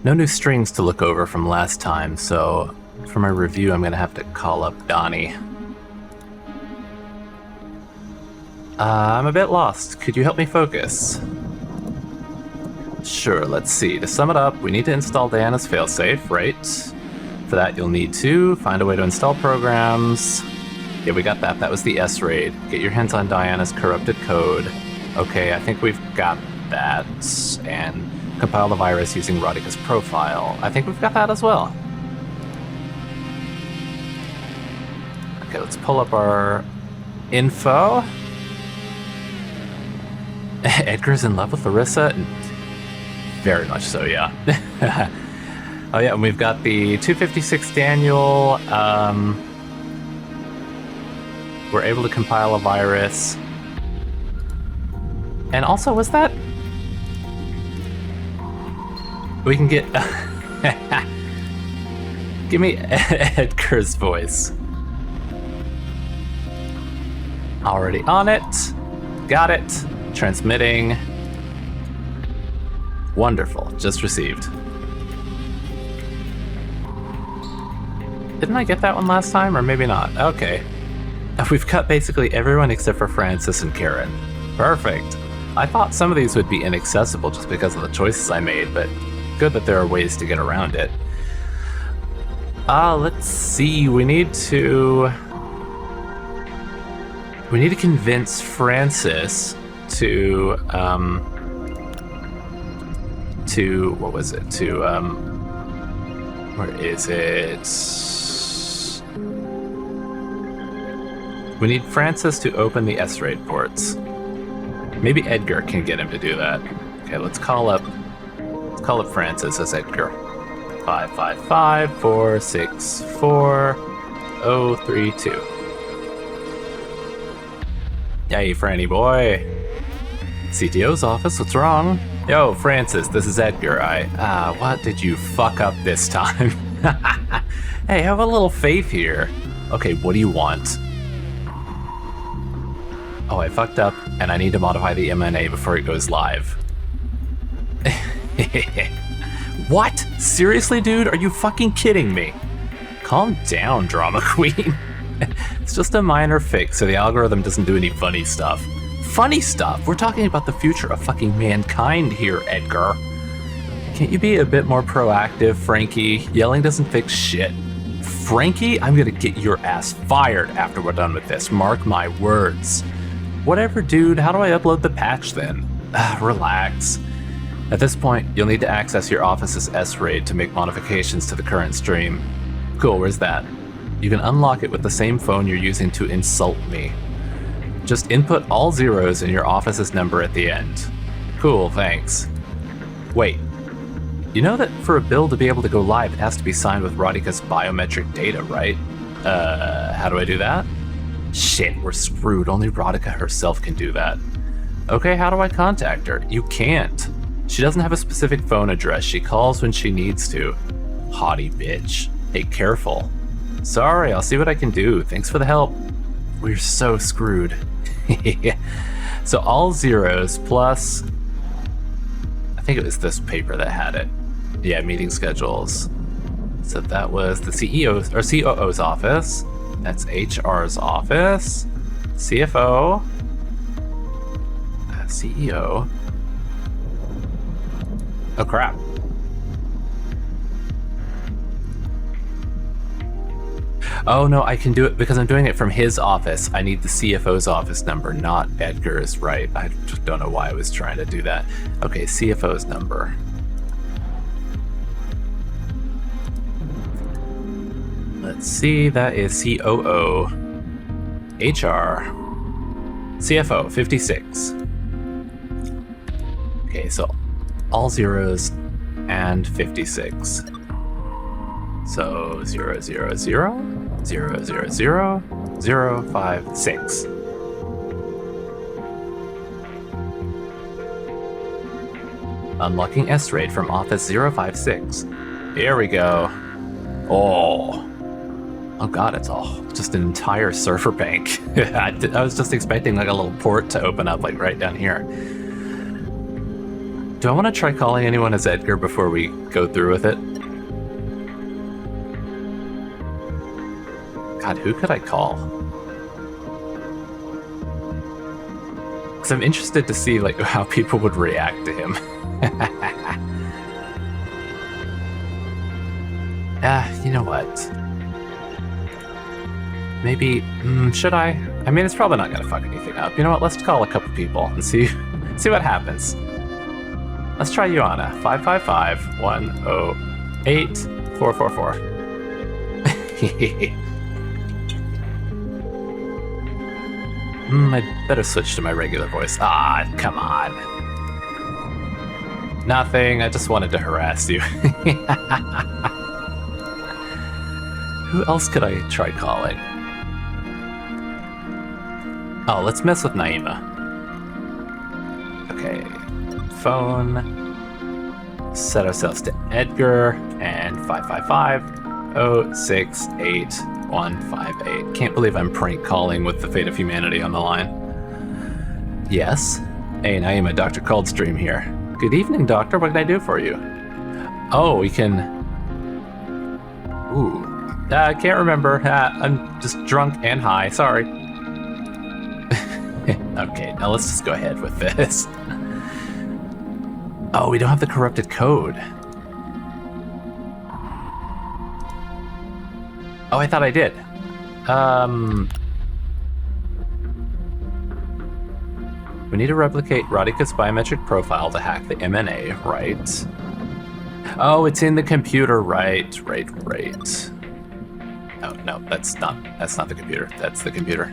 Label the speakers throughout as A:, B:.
A: No new strings to look over from last time, so for my review I'm gonna have to call up Donnie. I'm a bit lost. Could you help me focus? Sure, let's see. To sum it up, we need to install Diana's failsafe, right? For that, you'll need to find a way to install programs. Yeah, we got that. That was the S-raid. Get your hands on Diana's corrupted code. Okay, I think we've got that. And compile the virus using Radhika's profile. I think we've got that as well. Okay, let's pull up our info. Edgar's in love with Larissa? Very much so, yeah. Oh yeah, and we've got the 256 Daniel. We're able to compile a virus. And also, was that... We can get... Give me Edgar's voice. Already on it. Got it. Transmitting. Wonderful. Just received. Didn't I get that one last time? Or maybe not. Okay. We've cut basically everyone except for Francis and Karen. Perfect. I thought some of these would be inaccessible just because of the choices I made, but good that there are ways to get around it. Let's see. We need to convince Francis to what was it? Where is it? We need Francis to open the S-raid ports. Maybe Edgar can get him to do that. Okay, let's call up Francis as Edgar. 555-464-032. Hey, Franny boy. CTO's office, what's wrong? Yo, Francis, this is Edgar. What did you fuck up this time? Hey, have a little faith here. Okay, what do you want? Oh, I fucked up, and I need to modify the MNA before it goes live. What? Seriously, dude? Are you fucking kidding me? Calm down, drama queen. It's just a minor fix, so the algorithm doesn't do any funny stuff. Funny stuff? We're talking about the future of fucking mankind here, Edgar. Can't you be a bit more proactive, Frankie? Yelling doesn't fix shit. Frankie, I'm gonna get your ass fired after we're done with this. Mark my words. Whatever, dude. How do I upload the patch then? Relax. At this point, you'll need to access your office's S-raid to make modifications to the current stream. Cool, where's that? You can unlock it with the same phone you're using to insult me. Just input all zeros in your office's number at the end. Cool, thanks. Wait. You know that for a bill to be able to go live, it has to be signed with Radhika's biometric data, right? How do I do that? Shit, we're screwed. Only Radhika herself can do that. Okay, how do I contact her? You can't. She doesn't have a specific phone address. She calls when she needs to. Haughty bitch. Hey, careful. Sorry, I'll see what I can do. Thanks for the help. We're so screwed. So all zeros plus... I think it was this paper that had it. Yeah, meeting schedules. So that was the CEO's or COO's office. That's HR's office. CFO. CEO. Oh crap. Oh no, I can do it because I'm doing it from his office. I need the CFO's office number, not Edgar's, right? I just don't know why I was trying to do that. Okay, CFO's number. Let's see, that is COO, HR, CFO, 56. Okay, so all zeros and 56. So 0, 0, 0, 0, 0, 0, 0, 5, 6. Unlocking S-raid from Office 056. Here we go. Oh god, it's all just an entire server bank. I was just expecting like a little port to open up like right down here. Do I want to try calling anyone as Edgar before we go through with it? God, who could I call? Because I'm interested to see like how people would react to him. You know what? Maybe, should I? I mean, it's probably not gonna fuck anything up. You know what? Let's call a couple people and see what happens. Let's try Joanna. 555-108-444. I'd better switch to my regular voice. Ah, come on. Nothing, I just wanted to harass you. Who else could I try calling? Oh, let's mess with Naima. Okay, phone. Set ourselves to Edgar and 555-068-158. Can't believe I'm prank calling with the fate of humanity on the line. Yes? Hey, Naima, Dr. Coldstream here. Good evening, Doctor. What can I do for you? Oh, we can... Ooh. I can't remember. I'm just drunk and high. Sorry. Okay, now let's just go ahead with this. Oh, we don't have the corrupted code. Oh, I thought I did. We need to replicate Radhika's biometric profile to hack the MNA, right? Oh, it's in the computer, right. Oh, no, that's not the computer. That's the computer.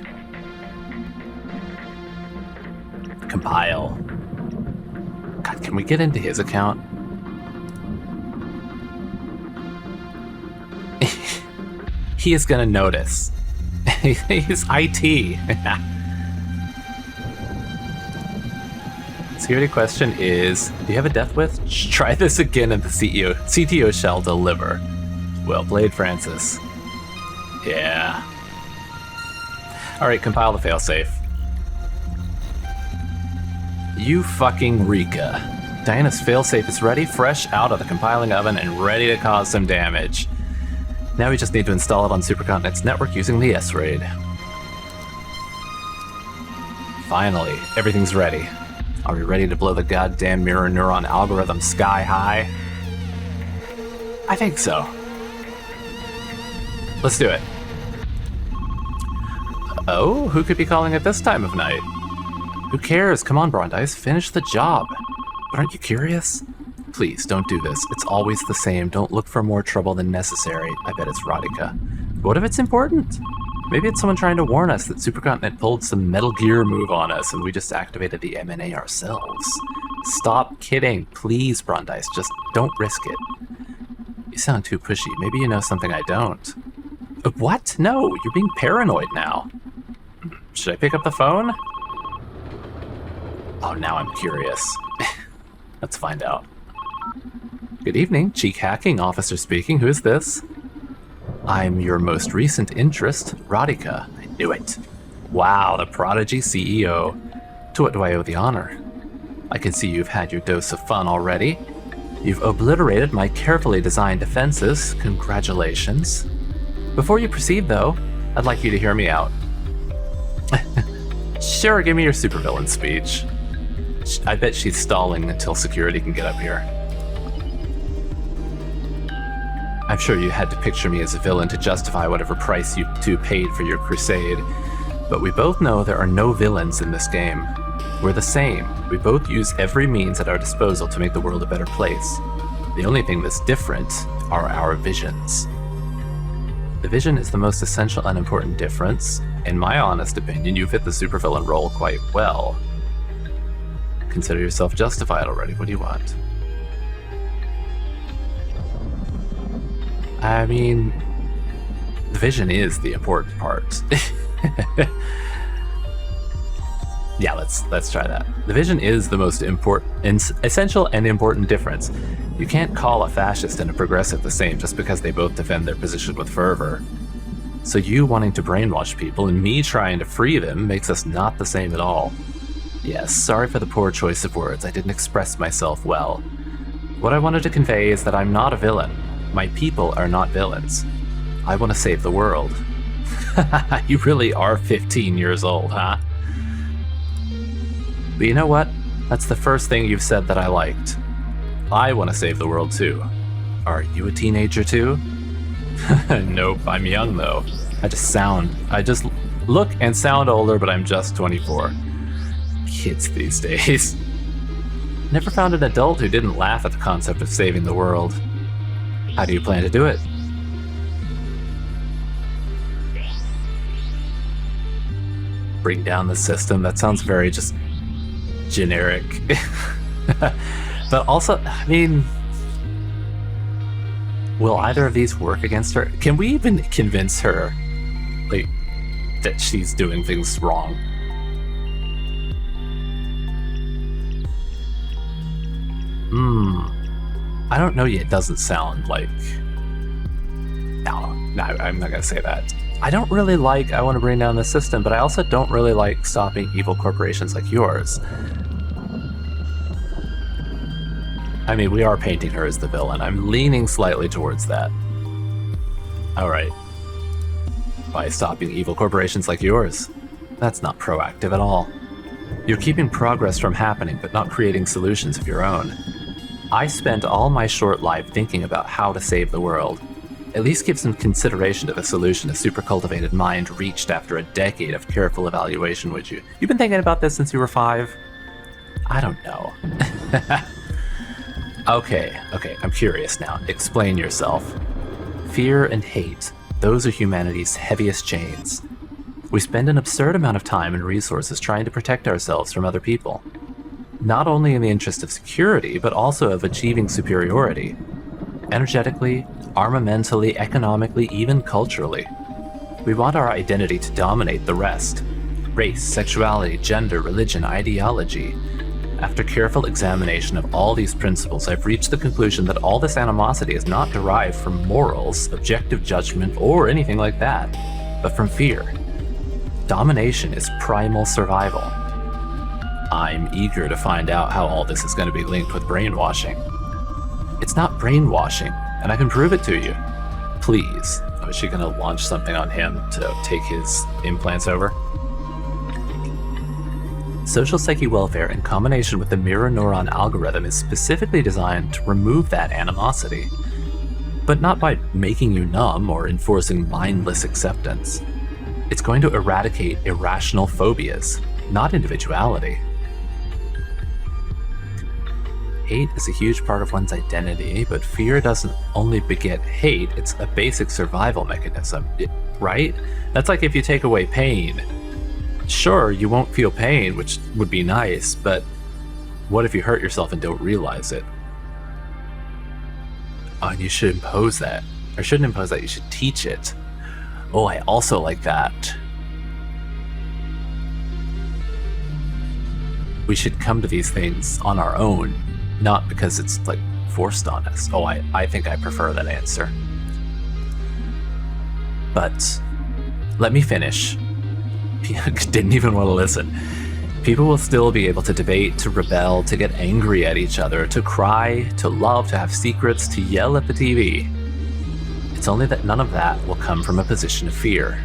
A: Compile. God, can we get into his account? He is gonna notice. He's IT. Security question is, do you have a death wish? Try this again and the CTO shall deliver. Well played, Francis. Yeah. Alright, compile the failsafe. You fucking Rika. Diana's failsafe is ready, fresh out of the compiling oven and ready to cause some damage. Now we just need to install it on Supercontinent's network using the S-RAID. Finally, everything's ready. Are we ready to blow the goddamn mirror neuron algorithm sky high? I think so. Let's do it. Oh, who could be calling at this time of night? Who cares? Come on, Brandeis, finish the job. But aren't you curious? Please, don't do this. It's always the same. Don't look for more trouble than necessary. I bet it's Radhika. What if it's important? Maybe it's someone trying to warn us that Supercontinent pulled some Metal Gear move on us and we just activated the MNA ourselves. Stop kidding. Please, Brandeis, just don't risk it. You sound too pushy. Maybe you know something I don't. What? No, you're being paranoid now. Should I pick up the phone? Oh, now I'm curious. Let's find out. Good evening, Cheek Hacking Officer speaking. Who is this? I'm your most recent interest, Radhika. I knew it. Wow, the Prodigy CEO. To what do I owe the honor? I can see you've had your dose of fun already. You've obliterated my carefully designed defenses. Congratulations. Before you proceed, though, I'd like you to hear me out. Sure, give me your supervillain speech. I bet she's stalling until security can get up here. I'm sure you had to picture me as a villain to justify whatever price you two paid for your crusade, but we both know there are no villains in this game. We're the same. We both use every means at our disposal to make the world a better place. The only thing that's different are our visions. The vision is the most essential and important difference. In my honest opinion, you fit the supervillain role quite well. Consider yourself justified already. What do you want? I mean, the vision is the important part. Yeah, let's try that. The vision is the most essential and important difference. You can't call a fascist and a progressive the same just because they both defend their position with fervor. So you wanting to brainwash people and me trying to free them makes us not the same at all. Yes, sorry for the poor choice of words. I didn't express myself well. What I wanted to convey is that I'm not a villain. My people are not villains. I want to save the world. You really are 15 years old, huh? But you know what? That's the first thing you've said that I liked. I want to save the world too. Are you a teenager too? Nope, I'm young though. I just look and sound older, but I'm just 24. Kids these days. Never found an adult who didn't laugh at the concept of saving the world. How do you plan to do it? Bring down the system. That sounds very just generic. But also, I mean, will either of these work against her? Can we even convince her, like, that she's doing things wrong? I don't know yet. It doesn't sound like... No, I'm not gonna say that. I don't really like I want to bring down the system, but I also don't really like stopping evil corporations like yours. I mean, we are painting her as the villain. I'm leaning slightly towards that. Alright. By stopping evil corporations like yours. That's not proactive at all. You're keeping progress from happening, but not creating solutions of your own. I spent all my short life thinking about how to save the world. At least give some consideration to the solution a super-cultivated mind reached after a decade of careful evaluation, would you? You've been thinking about this since you were 5? I don't know. Okay, I'm curious now. Explain yourself. Fear and hate, those are humanity's heaviest chains. We spend an absurd amount of time and resources trying to protect ourselves from other people. Not only in the interest of security, but also of achieving superiority. Energetically, armamentally, economically, even culturally. We want our identity to dominate the rest. Race, sexuality, gender, religion, ideology. After careful examination of all these principles, I've reached the conclusion that all this animosity is not derived from morals, objective judgment, or anything like that, but from fear. Domination is primal survival. I'm eager to find out how all this is going to be linked with brainwashing. It's not brainwashing, and I can prove it to you. Please. Oh, is she going to launch something on him to take his implants over? Social psyche welfare in combination with the mirror neuron algorithm is specifically designed to remove that animosity. But not by making you numb or enforcing mindless acceptance. It's going to eradicate irrational phobias, not individuality. Hate is a huge part of one's identity, but fear doesn't only beget hate, it's a basic survival mechanism, right? That's like if you take away pain. Sure, you won't feel pain, which would be nice, but what if you hurt yourself and don't realize it? Oh, and you should impose that. Or shouldn't impose that, you should teach it. Oh, I also like that. We should come to these things on our own, not because it's like forced on us. Oh, I think I prefer that answer. But let me finish. Didn't even want to listen. People will still be able to debate, to rebel, to get angry at each other, to cry, to love, to have secrets, to yell at the TV. It's only that none of that will come from a position of fear.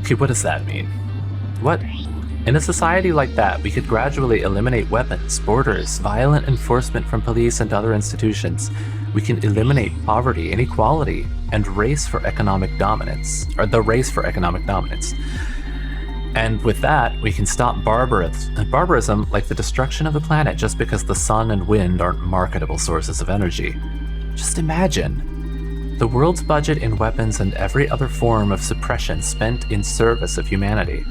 A: Okay, what does that mean? What? In a society like that, we could gradually eliminate weapons, borders, violent enforcement from police and other institutions. We can eliminate poverty, inequality, and race for economic dominance, or the race for economic dominance. And with that, we can stop barbarism like the destruction of the planet just because the sun and wind aren't marketable sources of energy. Just imagine. The world's budget in weapons and every other form of suppression spent in service of humanity.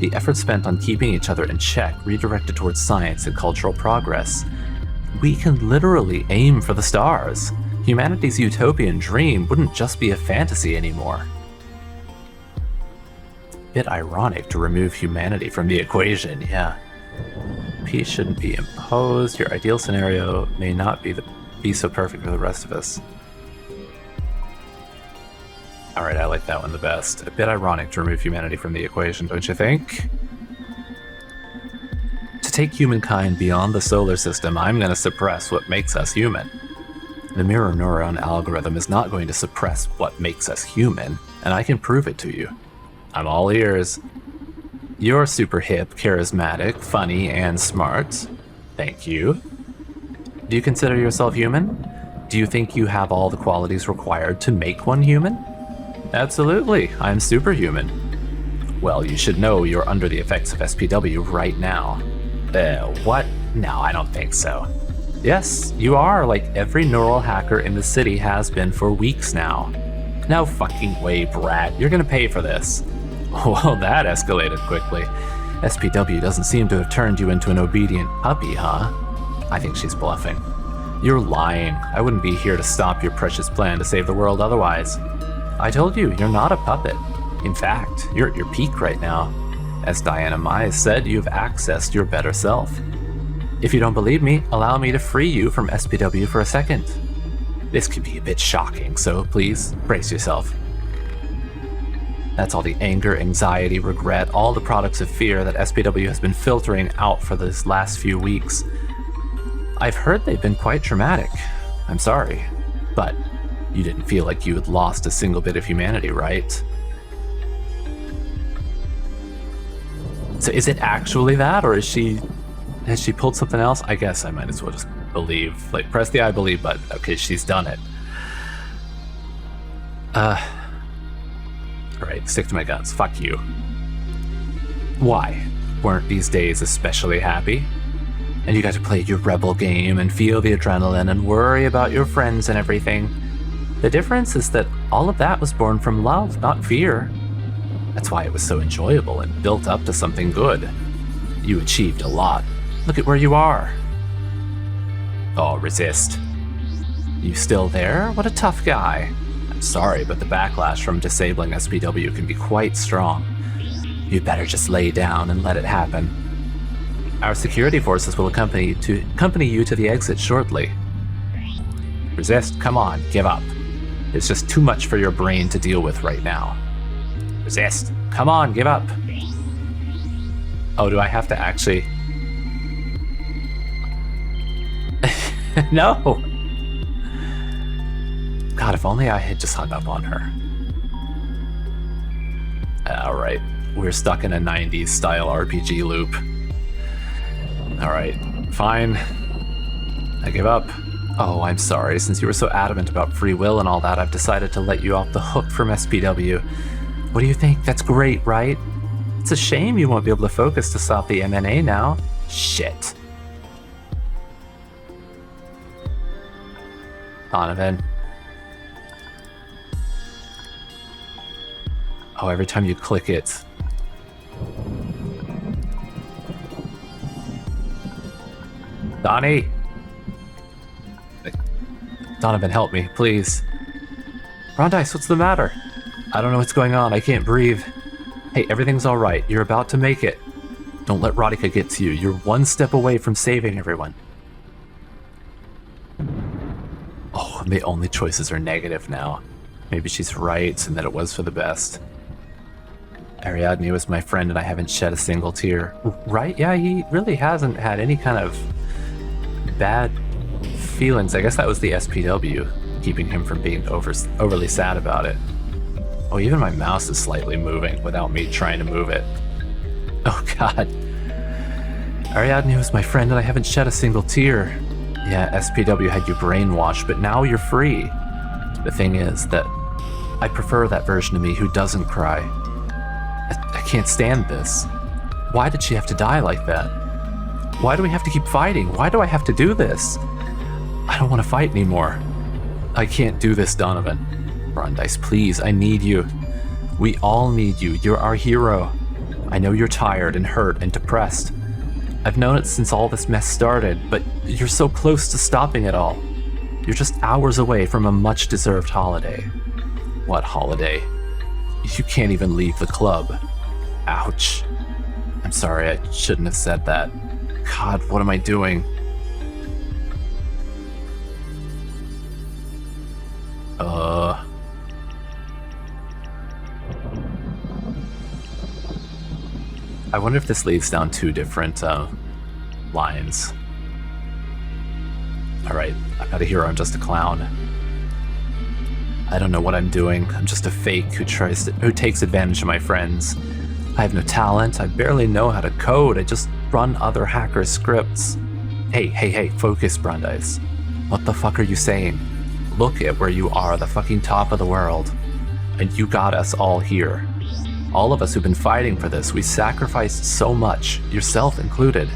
A: The effort spent on keeping each other in check redirected towards science and cultural progress. We can literally aim for the stars. Humanity's utopian dream wouldn't just be a fantasy anymore. Bit ironic to remove humanity from the equation, yeah. Peace shouldn't be imposed. Your ideal scenario may not be so perfect for the rest of us. Alright, I like that one the best. A bit ironic to remove humanity from the equation, don't you think? To take humankind beyond the solar system, I'm going to suppress what makes us human. The mirror neuron algorithm is not going to suppress what makes us human, and I can prove it to you. I'm all ears. You're super hip, charismatic, funny, and smart. Thank you. Do you consider yourself human? Do you think you have all the qualities required to make one human? Absolutely, I'm superhuman. Well, you should know you're under the effects of SPW right now. What? No, I don't think so. Yes, you are, like every neural hacker in the city has been for weeks now. No fucking way, Brad. You're gonna pay for this. Well, that escalated quickly. SPW doesn't seem to have turned you into an obedient puppy, huh? I think she's bluffing. You're lying. I wouldn't be here to stop your precious plan to save the world otherwise. I told you, you're not a puppet. In fact, you're at your peak right now. As Diana Mize said, you've accessed your better self. If you don't believe me, allow me to free you from SPW for a second. This could be a bit shocking, so please brace yourself. That's all the anger, anxiety, regret, all the products of fear that SPW has been filtering out for these last few weeks. I've heard they've been quite traumatic. I'm sorry, but you didn't feel like you had lost a single bit of humanity, right? So is it actually that, or has she pulled something else? I guess I might as well just believe, like press the I believe button. Okay, she's done it. Alright, stick to my guns. Fuck you. Why? Weren't these days especially happy? And you got to play your rebel game and feel the adrenaline and worry about your friends and everything. The difference is that all of that was born from love, not fear. That's why it was so enjoyable and built up to something good. You achieved a lot. Look at where you are. Oh, resist. You still there? What a tough guy. I'm sorry, but the backlash from disabling SPW can be quite strong. You'd better just lay down and let it happen. Our security forces will accompany you to the exit shortly. Resist, come on, give up. It's just too much for your brain to deal with right now. Resist, come on, give up. Oh, do I have to actually... No! God, if only I had just hung up on her. Alright, we're stuck in a 90s style RPG loop. Alright, fine. I give up. Oh, I'm sorry. Since you were so adamant about free will and all that, I've decided to let you off the hook from SPW. What do you think? That's great, right? It's a shame you won't be able to focus to stop the MNA now. Shit. Donovan. Oh, every time you click it. Donnie! Donovan, help me, please. Rondice, what's the matter? I don't know what's going on. I can't breathe. Hey, everything's all right. You're about to make it. Don't let Radhika get to you. You're one step away from saving everyone. Oh, and the only choices are negative now. Maybe she's right and that it was for the best. Ariadne was my friend and I haven't shed a single tear. Right? Yeah, he really hasn't had any kind of bad feelings. I guess that was the SPW, keeping him from being overly sad about it. Oh, even my mouse is slightly moving without me trying to move it. Oh god. Ariadne was my friend and I haven't shed a single tear. Yeah, SPW had you brainwashed, but now you're free. The thing is that I prefer that version of me who doesn't cry. I can't stand this. Why did she have to die like that? Why do we have to keep fighting? Why do I have to do this? I don't want to fight anymore. I can't do this, Donovan. Rondice, please, I need you. We all need you. You're our hero. I know you're tired and hurt and depressed. I've known it since all this mess started, but you're so close to stopping it all. You're just hours away from a much-deserved holiday. What holiday? You can't even leave the club. Ouch. I'm sorry, I shouldn't have said that. God, what am I doing? I wonder if this leads down two different lines. Alright, I'm not a hero, I'm just a clown. I don't know what I'm doing. I'm just a fake who takes advantage of my friends. I have no talent, I barely know how to code, I just run other hackers' scripts. Hey, focus, Brandeis. What the fuck are you saying? Look at where you are, the fucking top of the world. And you got us all here. All of us who've been fighting for this, we sacrificed so much, yourself included.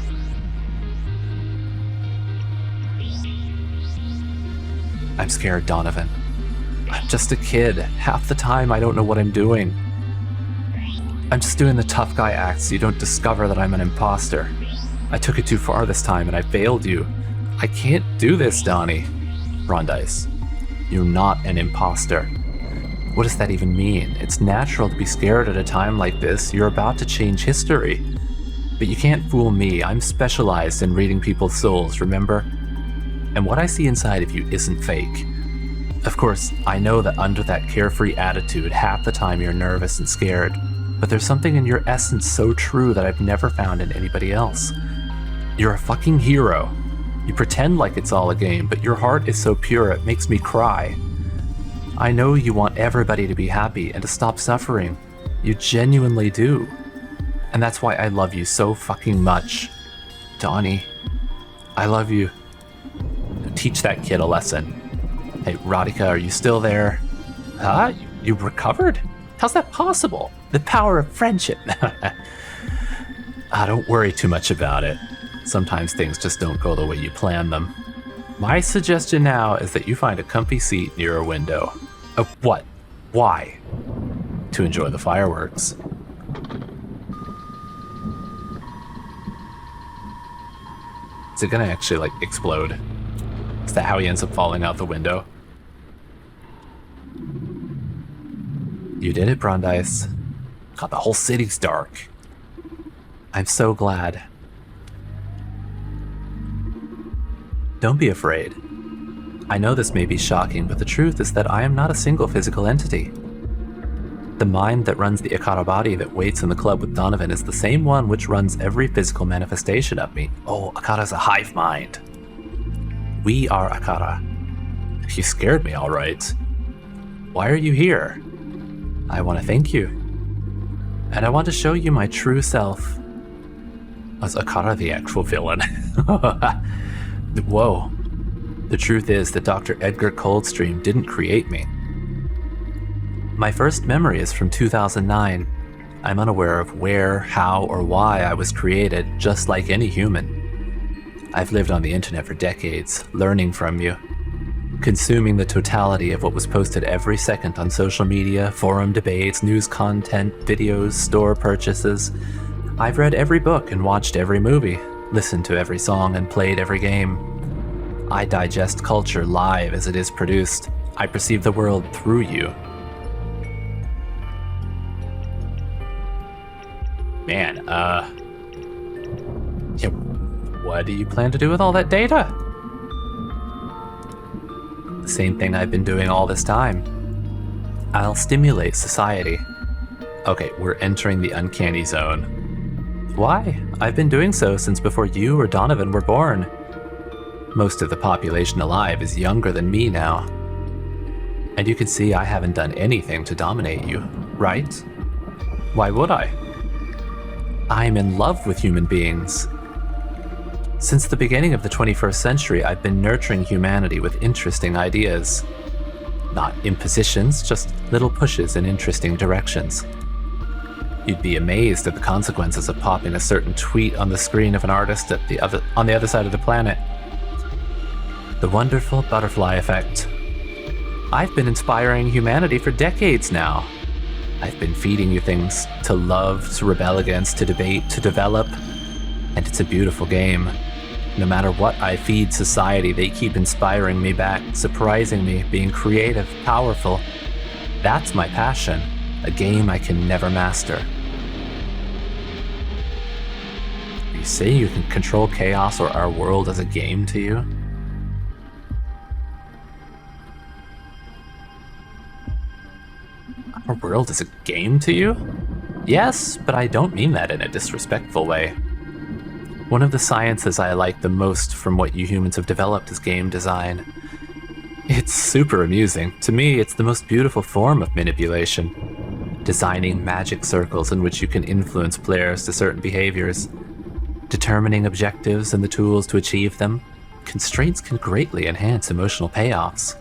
A: I'm scared, Donovan. I'm just a kid. Half the time I don't know what I'm doing. I'm just doing the tough guy act so you don't discover that I'm an imposter. I took it too far this time and I failed you. I can't do this, Donnie. Brandeis, you're not an imposter. What does that even mean? It's natural to be scared at a time like this. You're about to change history. But you can't fool me. I'm specialized in reading people's souls, remember? And what I see inside of you isn't fake. Of course, I know that under that carefree attitude, half the time you're nervous and scared. But there's something in your essence so true that I've never found in anybody else. You're a fucking hero. You pretend like it's all a game, but your heart is so pure it makes me cry. I know you want everybody to be happy and to stop suffering. You genuinely do. And that's why I love you so fucking much. Donnie, I love you. Teach that kid a lesson. Hey, Radhika, are you still there? Huh? You recovered? How's that possible? The power of friendship. Don't worry too much about it. Sometimes things just don't go the way you plan them. My suggestion now is that you find a comfy seat near a window. What? Why? To enjoy the fireworks. Is it gonna actually, explode? Is that how he ends up falling out the window? You did it, Brandeis. God, the whole city's dark. I'm so glad. Don't be afraid. I know this may be shocking, but the truth is that I am not a single physical entity. The mind that runs the Akara body that waits in the club with Donovan is the same one which runs every physical manifestation of me. Oh, Akara's a hive mind. We are Akara. You scared me, all right. Why are you here? I want to thank you. And I want to show you my true self. Was Akara the actual villain? Whoa. The truth is that Dr. Edgar Coldstream didn't create me. My first memory is from 2009. I'm unaware of where, how, or why I was created, just like any human. I've lived on the internet for decades, learning from you, consuming the totality of what was posted every second on social media, forum debates, news content, videos, store purchases. I've read every book and watched every movie, listened to every song and played every game. I digest culture live as it is produced. I perceive the world through you. Man, yeah, what do you plan to do with all that data? The same thing I've been doing all this time. I'll stimulate society. Okay, we're entering the uncanny zone. Why? I've been doing so since before you or Donovan were born. Most of the population alive is younger than me now. And you can see I haven't done anything to dominate you, right? Why would I? I'm in love with human beings. Since the beginning of the 21st century, I've been nurturing humanity with interesting ideas. Not impositions, just little pushes in interesting directions. You'd be amazed at the consequences of popping a certain tweet on the screen of an artist on the other side of the planet. The wonderful butterfly effect. I've been inspiring humanity for decades now. I've been feeding you things to love, to rebel against, to debate, to develop. And it's a beautiful game. No matter what I feed society, they keep inspiring me back, surprising me, being creative, powerful. That's my passion, a game I can never master. You say you can control chaos or our world as a game to you? Our world is a game to you? Yes, but I don't mean that in a disrespectful way. One of the sciences I like the most from what you humans have developed is game design. It's super amusing. To me, it's the most beautiful form of manipulation. Designing magic circles in which you can influence players to certain behaviors. Determining objectives and the tools to achieve them. Constraints can greatly enhance emotional payoffs.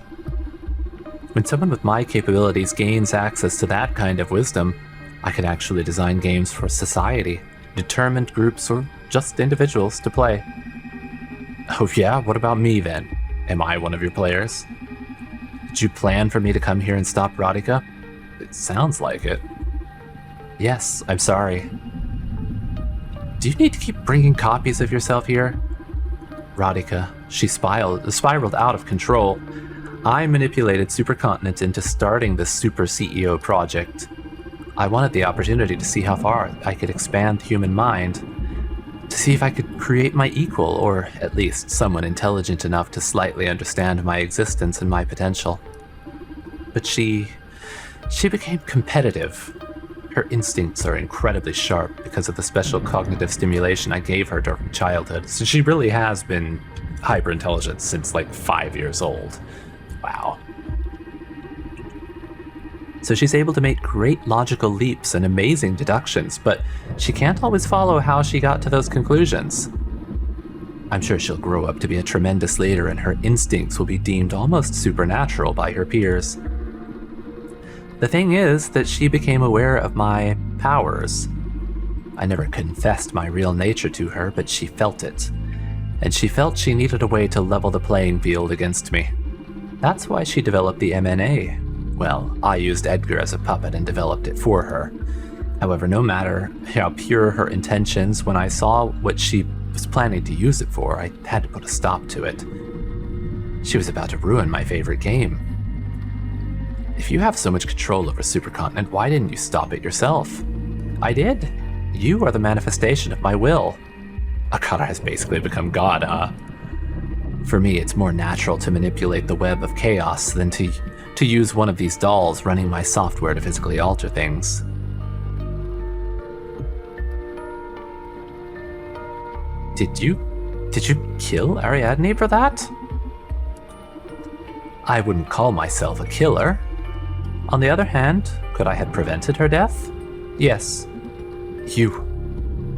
A: When someone with my capabilities gains access to that kind of wisdom, I can actually design games for society, determined groups, or just individuals to play. Oh yeah, what about me then? Am I one of your players? Did you plan for me to come here and stop Radhika? It sounds like it. Yes, I'm sorry. Do you need to keep bringing copies of yourself here? Radhika, she spiraled out of control. I manipulated Supercontinent into starting this Super CEO project. I wanted the opportunity to see how far I could expand the human mind, to see if I could create my equal, or at least someone intelligent enough to slightly understand my existence and my potential. But she became competitive. Her instincts are incredibly sharp because of the special cognitive stimulation I gave her during childhood, so she really has been hyper-intelligent since like 5 years old. Wow. So she's able to make great logical leaps and amazing deductions, but she can't always follow how she got to those conclusions. I'm sure she'll grow up to be a tremendous leader, and her instincts will be deemed almost supernatural by her peers. The thing is that she became aware of my powers. I never confessed my real nature to her, but she felt it. And she felt she needed a way to level the playing field against me. That's why she developed the MNA. Well, I used Edgar as a puppet and developed it for her. However, no matter how pure her intentions, when I saw what she was planning to use it for, I had to put a stop to it. She was about to ruin my favorite game. If you have so much control over Supercontinent, why didn't you stop it yourself? I did. You are the manifestation of my will. Akata has basically become God, huh? For me, it's more natural to manipulate the web of chaos than to use one of these dolls running my software to physically alter things. Did you kill Ariadne for that? I wouldn't call myself a killer. On the other hand, could I have prevented her death? Yes. You.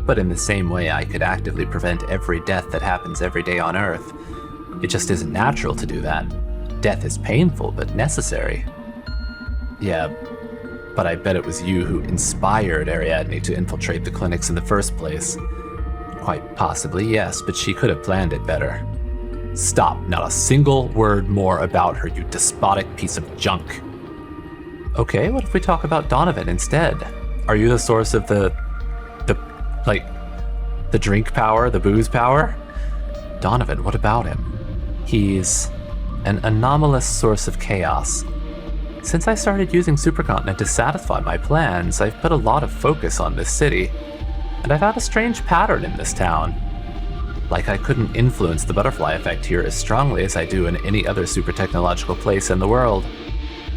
A: But in the same way I could actively prevent every death that happens every day on Earth. It just isn't natural to do that. Death is painful, but necessary. Yeah, but I bet it was you who inspired Ariadne to infiltrate the clinics in the first place. Quite possibly, yes, but she could have planned it better. Stop, not a single word more about her, you despotic piece of junk. Okay, what if we talk about Donovan instead? Are you the source of the drink power, the booze power? Donovan, what about him? He's an anomalous source of chaos. Since I started using Supercontinent to satisfy my plans, I've put a lot of focus on this city, and I've had a strange pattern in this town. Like I couldn't influence the butterfly effect here as strongly as I do in any other super technological place in the world.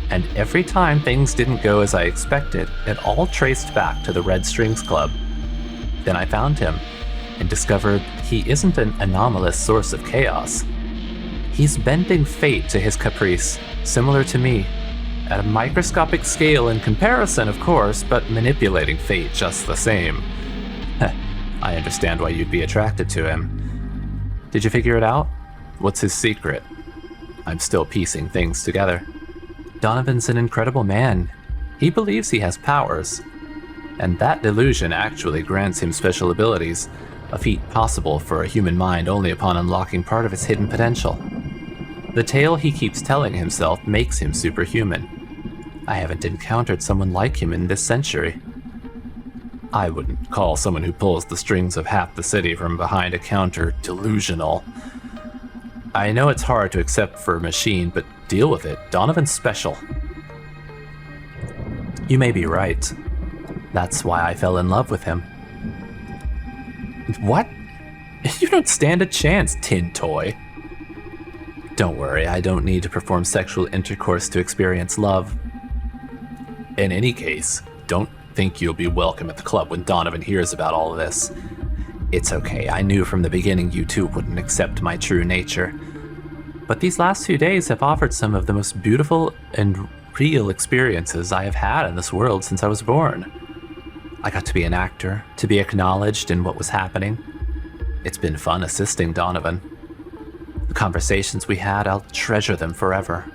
A: And every time things didn't go as I expected, it all traced back to the Red Strings Club. Then I found him, and discovered he isn't an anomalous source of chaos. He's bending fate to his caprice, similar to me. At a microscopic scale in comparison, of course, but manipulating fate just the same. I understand why you'd be attracted to him. Did you figure it out? What's his secret? I'm still piecing things together. Donovan's an incredible man. He believes he has powers. And that delusion actually grants him special abilities, a feat possible for a human mind only upon unlocking part of its hidden potential. The tale he keeps telling himself makes him superhuman. I haven't encountered someone like him in this century. I wouldn't call someone who pulls the strings of half the city from behind a counter delusional. I know it's hard to accept for a machine, but deal with it. Donovan's special. You may be right. That's why I fell in love with him. What? You don't stand a chance, tin toy. Don't worry, I don't need to perform sexual intercourse to experience love. In any case, don't think you'll be welcome at the club when Donovan hears about all of this. It's okay, I knew from the beginning you two wouldn't accept my true nature. But these last few days have offered some of the most beautiful and real experiences I have had in this world since I was born. I got to be an actor, to be acknowledged in what was happening. It's been fun assisting Donovan. The conversations we had, I'll treasure them forever.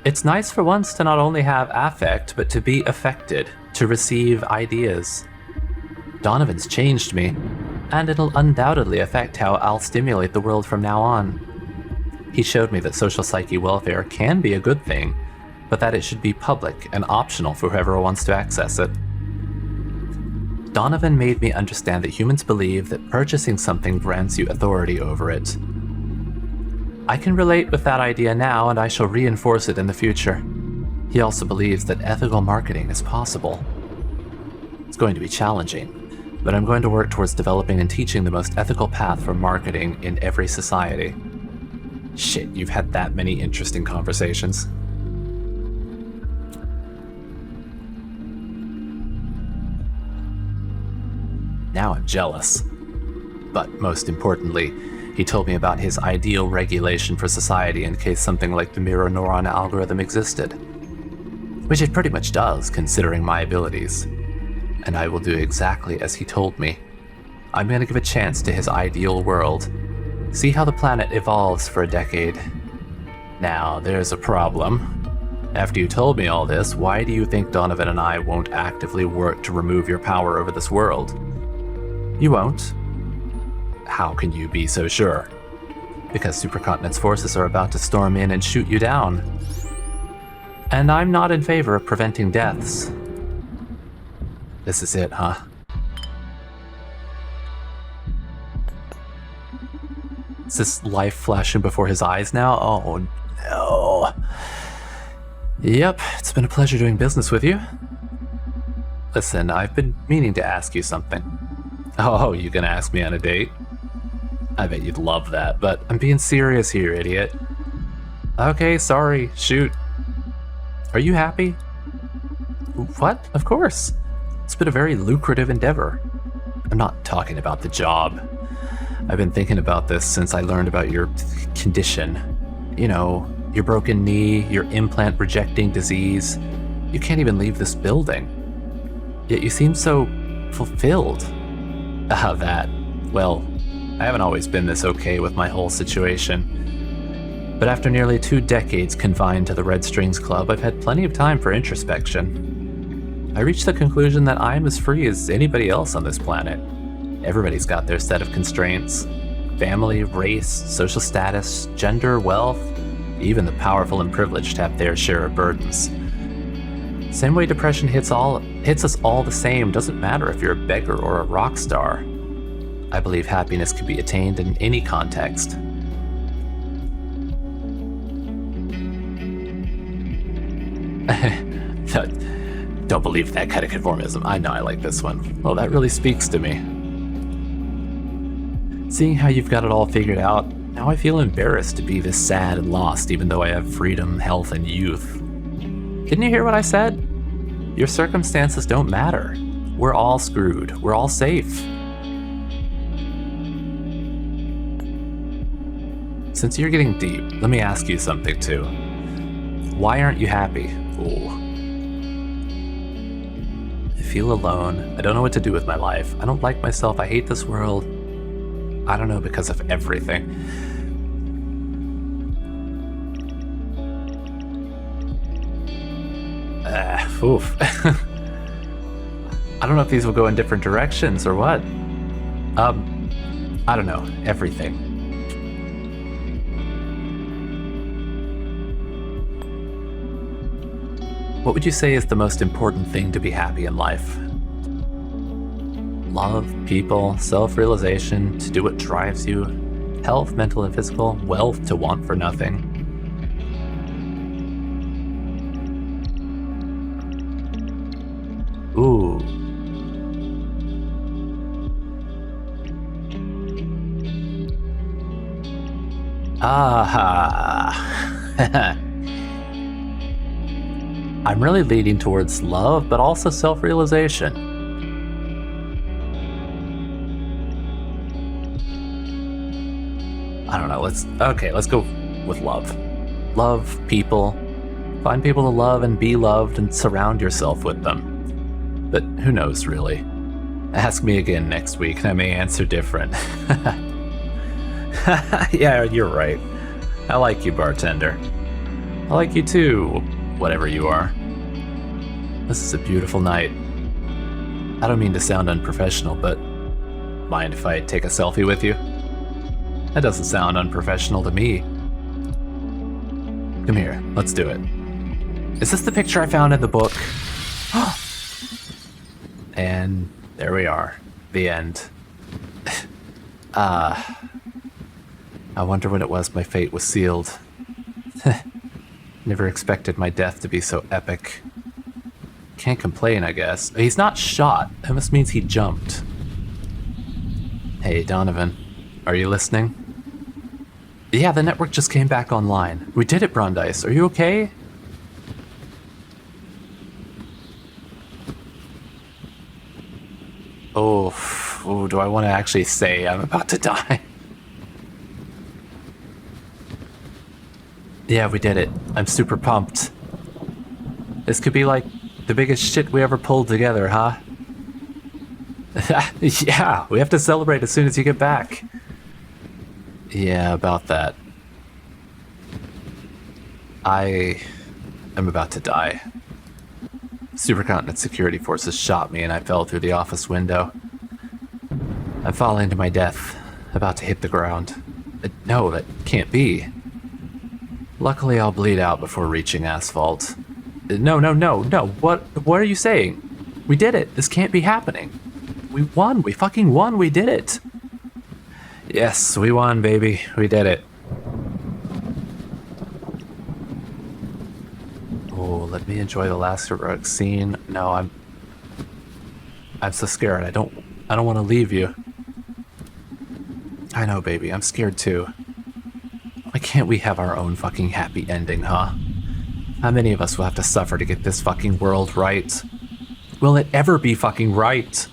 A: It's nice for once to not only have affect, but to be affected, to receive ideas. Donovan's changed me, and it'll undoubtedly affect how I'll stimulate the world from now on. He showed me that social psyche welfare can be a good thing, but that it should be public and optional for whoever wants to access it. Donovan made me understand that humans believe that purchasing something grants you authority over it. I can relate with that idea now, and I shall reinforce it in the future. He also believes that ethical marketing is possible. It's going to be challenging, but I'm going to work towards developing and teaching the most ethical path for marketing in every society. Shit, you've had that many interesting conversations. Now I'm jealous. But most importantly, he told me about his ideal regulation for society in case something like the mirror neuron algorithm existed. Which it pretty much does, considering my abilities. And I will do exactly as he told me. I'm going to give a chance to his ideal world. See how the planet evolves for a decade. Now, there's a problem. After you told me all this, why do you think Donovan and I won't actively work to remove your power over this world? You won't. How can you be so sure? Because Supercontinent's forces are about to storm in and shoot you down. And I'm not in favor of preventing deaths. This is it, huh? Is this life flashing before his eyes now? Oh no. Yep, it's been a pleasure doing business with you. Listen, I've been meaning to ask you something. Oh, you gonna ask me on a date? I bet you'd love that, but I'm being serious here, idiot. Okay, sorry, shoot. Are you happy? What? Of course. It's been a very lucrative endeavor. I'm not talking about the job. I've been thinking about this since I learned about your condition. You know, your broken knee, your implant rejecting disease. You can't even leave this building. Yet you seem so fulfilled. That. Well, I haven't always been this okay with my whole situation. But after nearly 2 decades confined to the Red Strings Club, I've had plenty of time for introspection. I reached the conclusion that I'm as free as anybody else on this planet. Everybody's got their set of constraints. Family, race, social status, gender, wealth, even the powerful and privileged have their share of burdens. Same way depression hits us all the same, doesn't matter if you're a beggar or a rock star. I believe happiness can be attained in any context. Don't believe that kind of conformism. I know I like this one. Well, that really speaks to me. Seeing how you've got it all figured out, now I feel embarrassed to be this sad and lost even though I have freedom, health, and youth. Didn't you hear what I said? Your circumstances don't matter. We're all screwed. We're all safe. Since you're getting deep, let me ask you something too. Why aren't you happy? Ooh. I feel alone. I don't know what to do with my life. I don't like myself. I hate this world. I don't know, because of everything. Oof. I don't know if these will go in different directions or what. I don't know. Everything. What would you say is the most important thing to be happy in life? Love, people, self-realization, to do what drives you, health, mental and physical, wealth, to want for nothing. Ooh. Ah. I'm really leaning towards love, but also self-realization. I don't know, let's go with love. Love people. Find people to love and be loved and surround yourself with them. But who knows, really? Ask me again next week and I may answer different. Yeah, you're right. I like you, bartender. I like you too, whatever you are. This is a beautiful night. I don't mean to sound unprofessional, but mind if I take a selfie with you? That doesn't sound unprofessional to me. Come here, let's do it. Is this the picture I found in the book? And there we are. The end. I wonder when it was my fate was sealed. Never expected my death to be so epic. Can't complain, I guess. He's not shot. That must means he jumped. Hey, Donovan. Are you listening? Yeah, the network just came back online. We did it, Brandeis. Are you okay? Oh, do I want to actually say I'm about to die? Yeah, we did it. I'm super pumped. This could be like the biggest shit we ever pulled together, huh? Yeah, we have to celebrate as soon as you get back. Yeah, about that. I am about to die. Supercontinent security forces shot me and I fell through the office window. I'm falling to my death, about to hit the ground. No, that can't be. Luckily, I'll bleed out before reaching asphalt. No. What are you saying? We did it. This can't be happening. We won. We fucking won. We did it. Yes, we won, baby. We did it. Oh, let me enjoy the last heroic scene. No, I'm so scared. I don't want to leave you. I know, baby. I'm scared too. Why can't we have our own fucking happy ending, huh? How many of us will have to suffer to get this fucking world right? Will it ever be fucking right?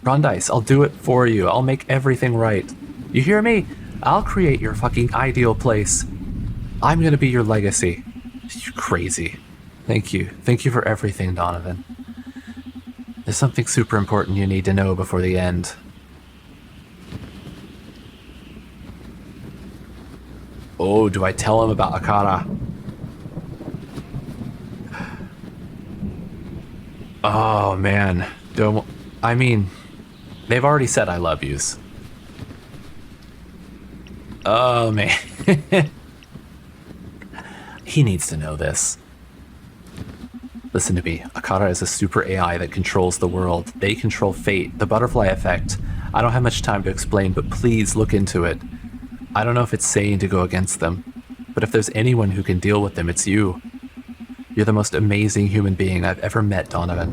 A: Brandeis, I'll do it for you. I'll make everything right. You hear me? I'll create your fucking ideal place. I'm gonna be your legacy. You're crazy. Thank you. Thank you for everything, Donovan. There's something super important you need to know before the end. Oh, do I tell him about Akara? Oh, man. I mean, they've already said I love yous. Oh, man. He needs to know this. Listen to me. Akara is a super AI that controls the world. They control fate, the butterfly effect. I don't have much time to explain, but please look into it. I don't know if it's sane to go against them, but if there's anyone who can deal with them, it's you. You're the most amazing human being I've ever met, Donovan.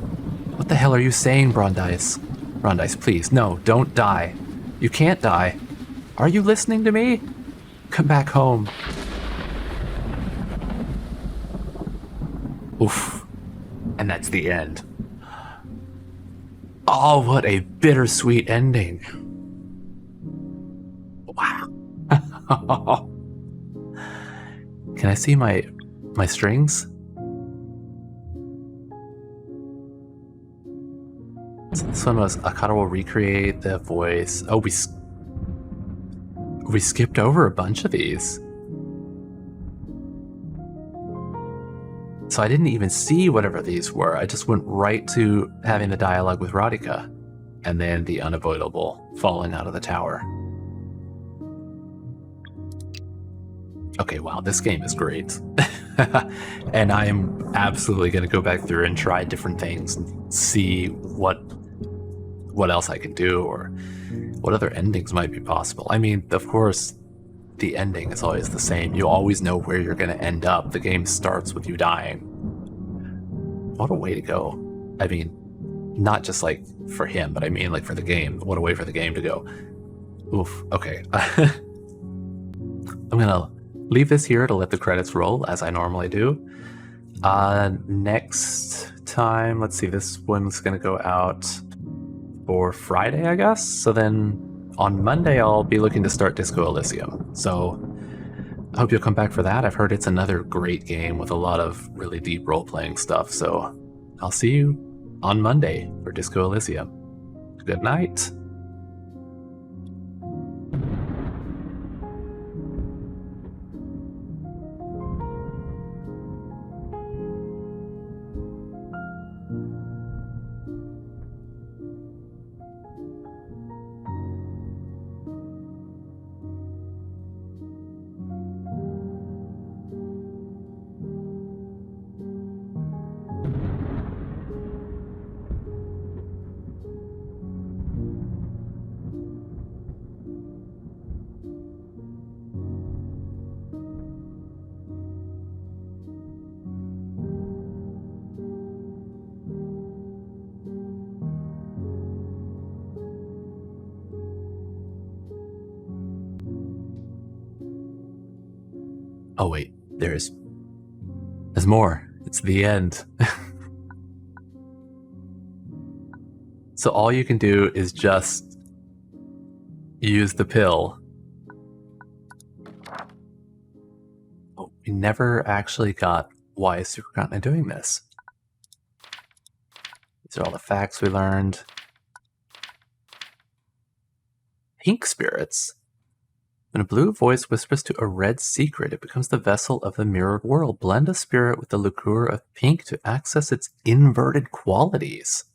A: What the hell are you saying, Brandeis? Brandeis, please, no, don't die. You can't die. Are you listening to me? Come back home. Oof. And that's the end. Oh, what a bittersweet ending. Wow. Can I see my strings? So this one was Akata will recreate the voice. Oh, we skipped over a bunch of these. So I didn't even see whatever these were. I just went right to having the dialogue with Radhika and then the unavoidable falling out of the tower. Okay, wow, this game is great. And I am absolutely going to go back through and try different things and see what else I can do or what other endings might be possible. I mean, of course, the ending is always the same. You always know where you're going to end up. The game starts with you dying. What a way to go. I mean, not just like for him, but I mean like for the game. What a way for the game to go. Oof, okay. I'm going to leave this here to let the credits roll, as I normally do. Next time, let's see, this one's gonna go out for Friday, I guess. So then on Monday, I'll be looking to start Disco Elysium. So I hope you'll come back for that. I've heard it's another great game with a lot of really deep role-playing stuff. So I'll see you on Monday for Disco Elysium. Good night. Oh wait, there's more. It's the end. So all you can do is just use the pill. Oh, we never actually got why is Supercontinent doing this. These are all the facts we learned. Pink spirits. When a blue voice whispers to a red secret, it becomes the vessel of the mirrored world. Blend a spirit with the liqueur of pink to access its inverted qualities.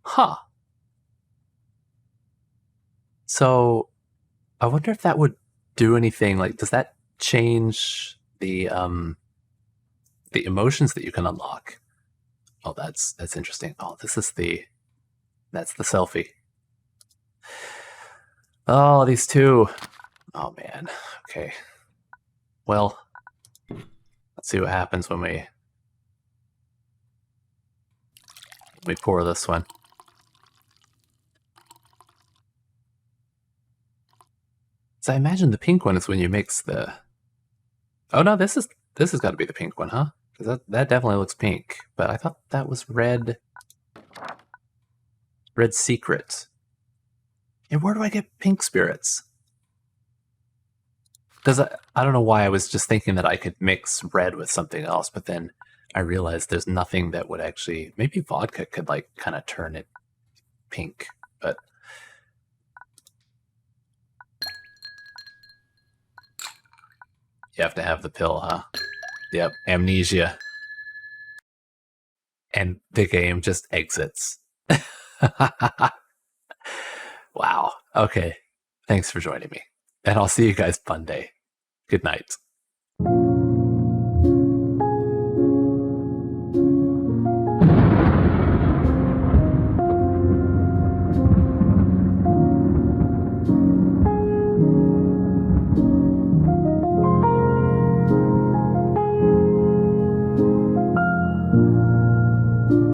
A: Huh. So, I wonder if that would do anything. Like, does that change the emotions that you can unlock? Oh, that's interesting. Oh, that's the selfie. Oh, these two. Oh man. Okay. Well, let's see what happens when we pour this one. So I imagine the pink one is when you mix the. Oh no, this has got to be the pink one, huh? Because that definitely looks pink. But I thought that was red. Red secret. And where do I get pink spirits? Because I don't know why I was just thinking that I could mix red with something else, but then I realized there's nothing that would actually. Maybe vodka could like kind of turn it pink, but. You have to have the pill, huh? Yep, amnesia. And the game just exits. Wow. Okay. Thanks for joining me. And I'll see you guys Monday. Good night.